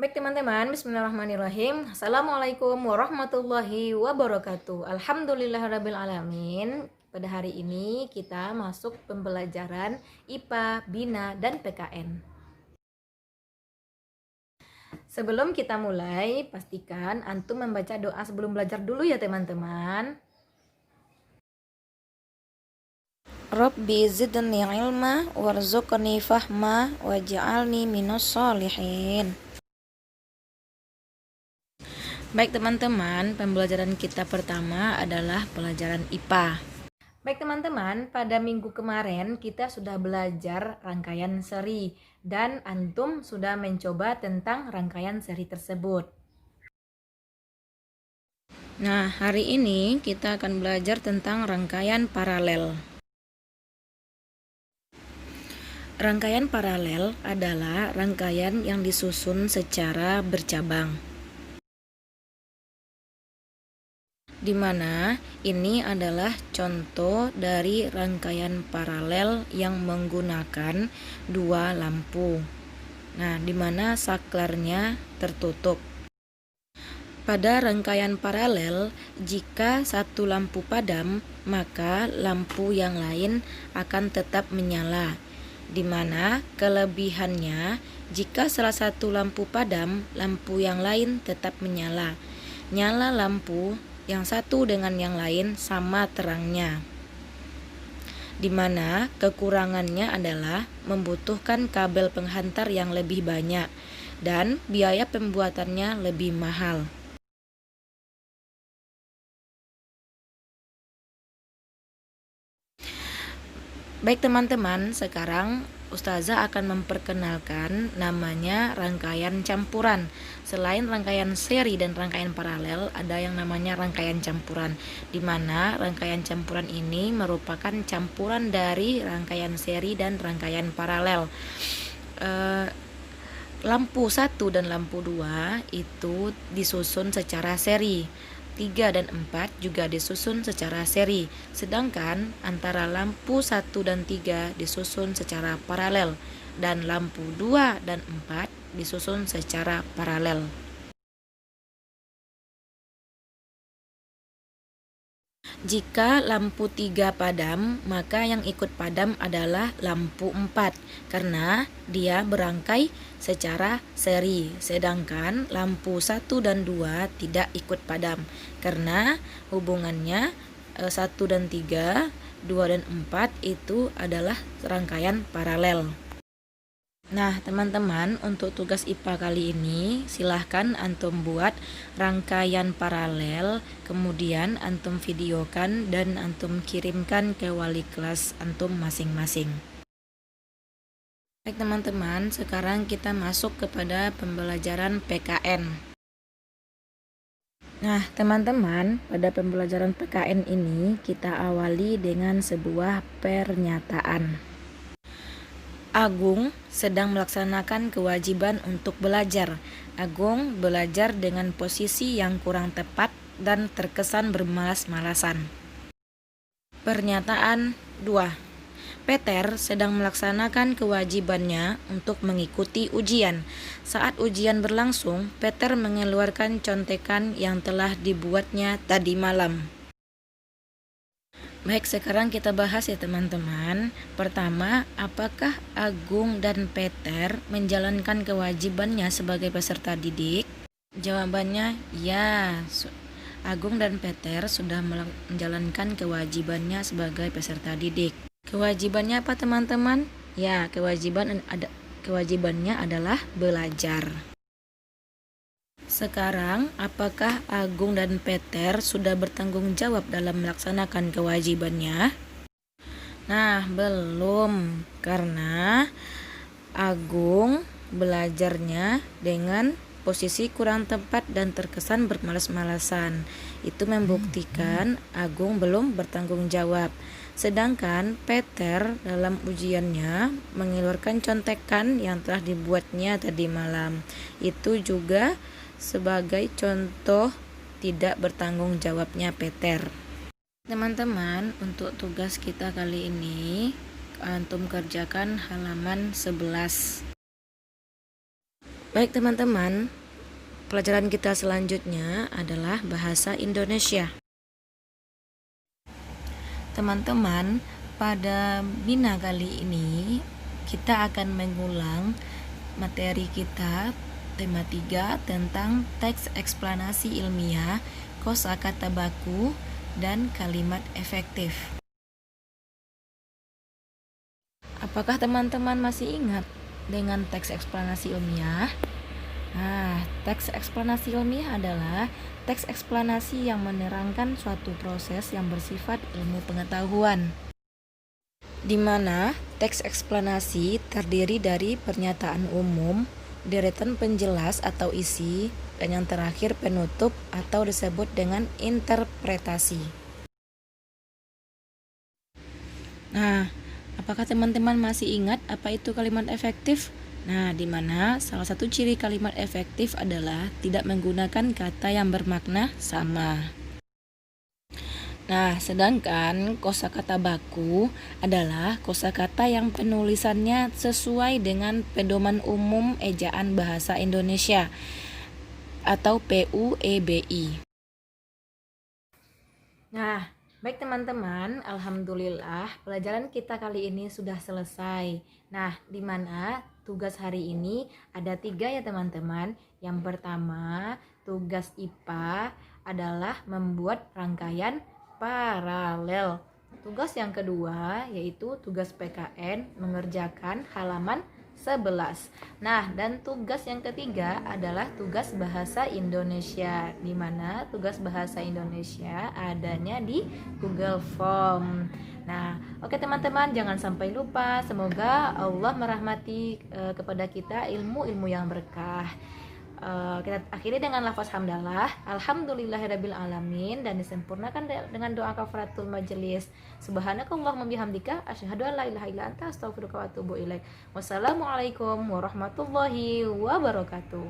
Baik teman-teman, bismillahirrahmanirrahim. Assalamualaikum warahmatullahi wabarakatuh. Alhamdulillahirrabbilalamin. Pada hari ini kita masuk pembelajaran IPA, Bina, dan PKN. Sebelum kita mulai, pastikan antum membaca doa sebelum belajar dulu ya teman-teman. Rabbi zidni ilma warzuqni fahma waj'alni minas sholihin. Baik teman-teman, pembelajaran kita pertama adalah pelajaran IPA. Baik teman-teman, pada minggu kemarin kita sudah belajar rangkaian seri dan antum sudah mencoba tentang rangkaian seri tersebut. Nah, hari ini kita akan belajar tentang rangkaian paralel. Rangkaian paralel adalah rangkaian yang disusun secara bercabang, di mana ini adalah contoh dari rangkaian paralel yang menggunakan dua lampu. Nah, di mana saklarnya tertutup. Pada rangkaian paralel, jika satu lampu padam, maka lampu yang lain akan tetap menyala. Di mana kelebihannya, jika salah satu lampu padam, lampu yang lain tetap menyala. Nyala lampu yang satu dengan yang lain sama terangnya, di mana kekurangannya adalah membutuhkan kabel penghantar yang lebih banyak dan biaya pembuatannya lebih mahal. Baik teman-teman, sekarang Ustazah akan memperkenalkan namanya rangkaian campuran. Selain rangkaian seri dan rangkaian paralel, ada yang namanya rangkaian campuran, di mana rangkaian campuran ini merupakan campuran dari rangkaian seri dan rangkaian paralel. Lampu 1 dan lampu 2 itu disusun secara seri. 3 dan 4 juga disusun secara seri, sedangkan antara lampu 1 dan 3 disusun secara paralel, dan lampu 2 dan 4 disusun secara paralel. Jika lampu 3 padam, maka yang ikut padam adalah lampu 4 karena dia berangkai secara seri, sedangkan lampu 1 dan 2 tidak ikut padam karena hubungannya 1 dan 3, 2 dan 4 itu adalah rangkaian paralel. Nah teman-teman, untuk tugas IPA kali ini silahkan antum buat rangkaian paralel, kemudian antum videokan dan antum kirimkan ke wali kelas antum masing-masing. Baik teman-teman, sekarang kita masuk kepada pembelajaran PKN. Nah teman-teman, pada pembelajaran PKN ini kita awali dengan sebuah pernyataan. Agung sedang melaksanakan kewajiban untuk belajar. Agung belajar dengan posisi yang kurang tepat dan terkesan bermalas-malasan. Pernyataan 2. Peter sedang melaksanakan kewajibannya untuk mengikuti ujian. Saat ujian berlangsung, Peter mengeluarkan contekan yang telah dibuatnya tadi malam. Baik, sekarang kita bahas ya teman-teman. Pertama, apakah Agung dan Peter menjalankan kewajibannya sebagai peserta didik? Jawabannya ya. Agung dan Peter sudah menjalankan kewajibannya sebagai peserta didik. Kewajibannya apa teman-teman? Ya, kewajibannya adalah belajar. Sekarang, apakah Agung dan Peter sudah bertanggung jawab dalam melaksanakan kewajibannya? Nah, belum, karena Agung belajarnya dengan posisi kurang tepat dan terkesan bermalas-malasan. Itu membuktikan Agung belum bertanggung jawab. Sedangkan Peter dalam ujiannya mengeluarkan contekan yang telah dibuatnya tadi malam. Itu juga sebagai contoh tidak bertanggung jawabnya Peter. Teman-teman, untuk tugas kita kali ini antum kerjakan halaman 11. Baik teman-teman, pelajaran kita selanjutnya adalah bahasa Indonesia. Teman-teman, pada Bina kali ini kita akan mengulang materi kita tema 3 tentang teks eksplanasi ilmiah, kosakata baku, dan kalimat efektif. Apakah teman-teman masih ingat dengan teks eksplanasi ilmiah? Nah, teks eksplanasi ilmiah adalah teks eksplanasi yang menerangkan suatu proses yang bersifat ilmu pengetahuan, di mana teks eksplanasi terdiri dari pernyataan umum, deretan penjelas atau isi, dan yang terakhir penutup atau disebut dengan interpretasi. Nah, apakah teman-teman masih ingat apa itu kalimat efektif? Nah, di mana salah satu ciri kalimat efektif adalah tidak menggunakan kata yang bermakna sama. Nah, sedangkan kosakata baku adalah kosakata yang penulisannya sesuai dengan pedoman umum ejaan bahasa Indonesia atau PUEBI. Nah, baik teman-teman, alhamdulillah pelajaran kita kali ini sudah selesai. Nah, di mana tugas hari ini ada 3 ya teman-teman. Yang pertama, tugas IPA adalah membuat rangkaian paralel. Tugas yang kedua yaitu tugas PKN mengerjakan halaman 11. Nah, dan tugas yang ketiga adalah tugas bahasa Indonesia, di mana tugas bahasa Indonesia adanya di Google Form. Nah, oke teman-teman, jangan sampai lupa. Semoga Allah merahmati kepada kita ilmu-ilmu yang berkah. Kita akhiri dengan lafaz hamdalah, alhamdulillahirabbil alamin, dan disempurnakan dengan doa kafaratul majelis. Subhanakallahumma bihamdika asyhadu an la ilaha illa anta astaghfiruka wa atubu ilaik. Wassalamualaikum warahmatullahi wabarakatuh.